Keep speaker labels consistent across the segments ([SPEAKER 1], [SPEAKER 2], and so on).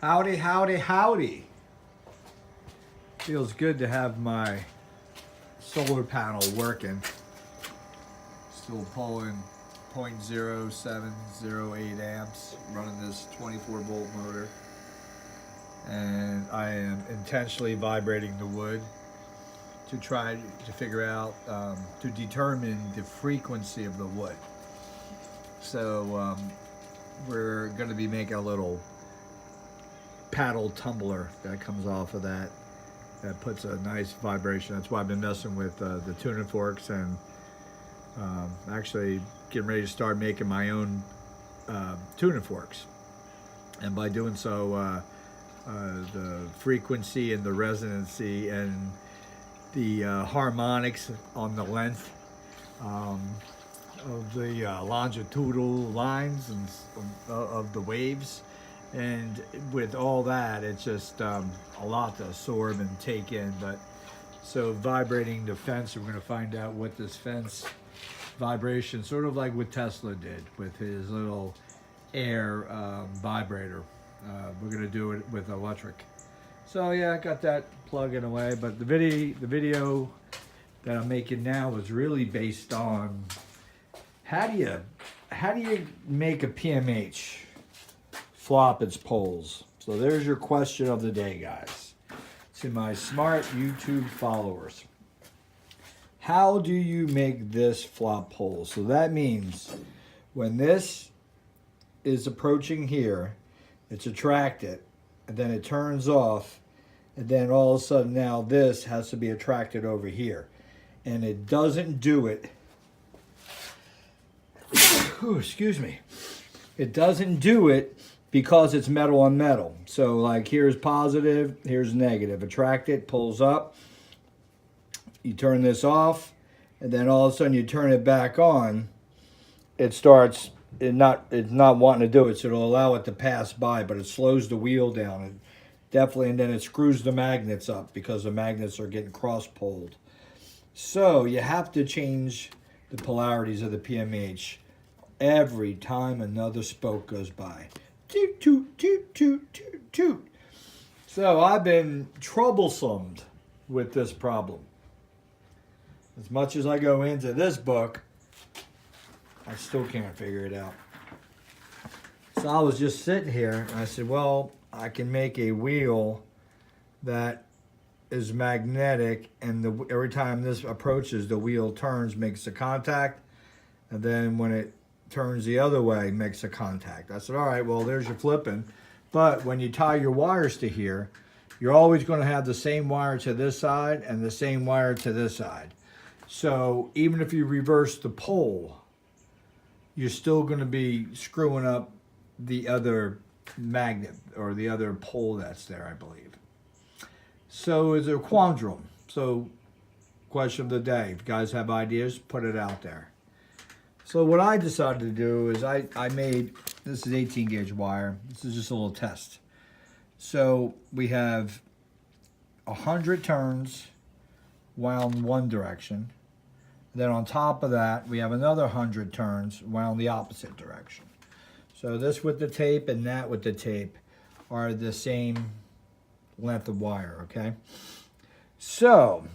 [SPEAKER 1] Howdy, howdy, howdy. Feels good to have my solar panel working. Still pulling 0.0708 amps, running this 24 volt motor. And I am intentionally vibrating the wood to try to figure out, to determine the frequency of the wood. So we're going to be making a little paddle tumbler that comes off of that puts a nice vibration. That's why I've been messing with the tuning forks and actually getting ready to start making my own tuning forks. And by doing so, the frequency and the resonancy and the harmonics on the length of the longitudinal lines and of the waves. And with all that, it's just a lot to absorb and take in. But so vibrating the fence, we're going to find out what this fence vibration, sort of like what Tesla did with his little air vibrator. We're going to do it with electric. So yeah, I got that plugging away. But the video that I'm making now is really based on how do you make a PMH flop its poles. So there's your question of the day, guys. To my smart YouTube followers. How do you make this flop pole? So that means when this is approaching here, it's attracted, and then it turns off, and then all of a sudden now this has to be attracted over here. And it doesn't do it. Excuse me. It doesn't do it because it's metal on metal. So like here's positive, here's negative. Attract it, pulls up. You turn this off, and then all of a sudden you turn it back on. It's not wanting to do it, so it'll allow it to pass by, but it slows the wheel down. And definitely, and then it screws the magnets up because the magnets are getting cross-poled. So you have to change the polarities of the PMH every time another spoke goes by. Toot, toot, toot, toot, toot, toot. So I've been troublesomed with this problem. As much as I go into this book, I still can't figure it out. So I was just sitting here and I said, well, I can make a wheel that is magnetic, and every time this approaches, the wheel turns, makes a contact, and then when it turns the other way, makes a contact. I said, all right, well, there's your flipping. But when you tie your wires to here, you're always going to have the same wire to this side and the same wire to this side. So even if you reverse the pole, you're still going to be screwing up the other magnet or the other pole that's there, I believe. So it's a quandrum. So question of the day, if you guys have ideas, put it out there. So what I decided to do is I made, this is 18 gauge wire. This is just a little test. So we have 100 turns wound one direction. Then on top of that, we have another 100 turns wound the opposite direction. So this with the tape and that with the tape are the same length of wire, okay? So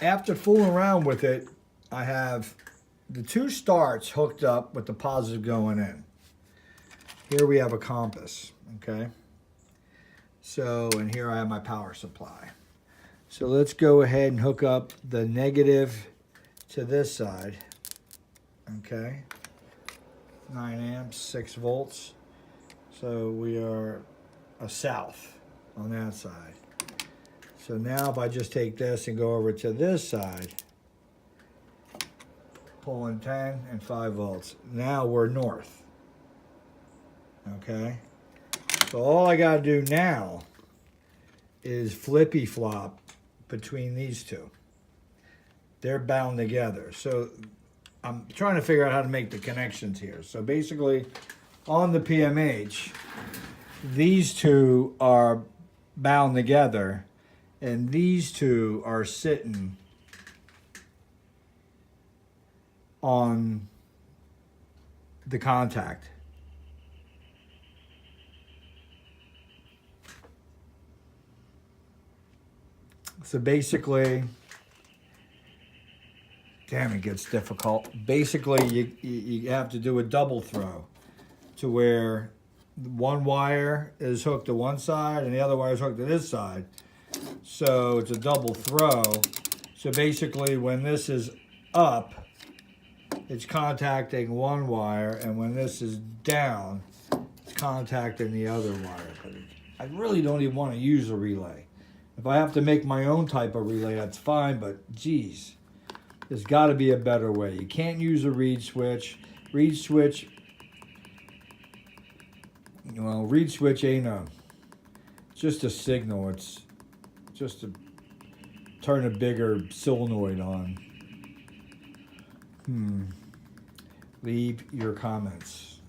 [SPEAKER 1] after fooling around with it, I have the two starts hooked up with the positive going in. Here we have a compass, okay? So, and here I have my power supply. So let's go ahead and hook up the negative to this side, okay? 9 amps, 6 volts. So we are a south on that side. So now if I just take this and go over to this side, pulling 10 and 5 volts. Now we're north. Okay? So all I got to do now is flippy flop between these two. They're bound together. So I'm trying to figure out how to make the connections here. So basically, on the PMH, these two are bound together, and these two are sitting on the contact. So basically, damn, it gets difficult. Basically, you have to do a double throw to where one wire is hooked to one side and the other wire is hooked to this side. So it's a double throw. So basically, when this is up, it's contacting one wire, and when this is down, it's contacting the other wire. But I really don't even want to use a relay. If I have to make my own type of relay, that's fine, but geez, there's got to be a better way. You can't use a reed switch. Reed switch, well, reed switch ain't just a signal. It's just to turn a bigger solenoid on. Leave your comments.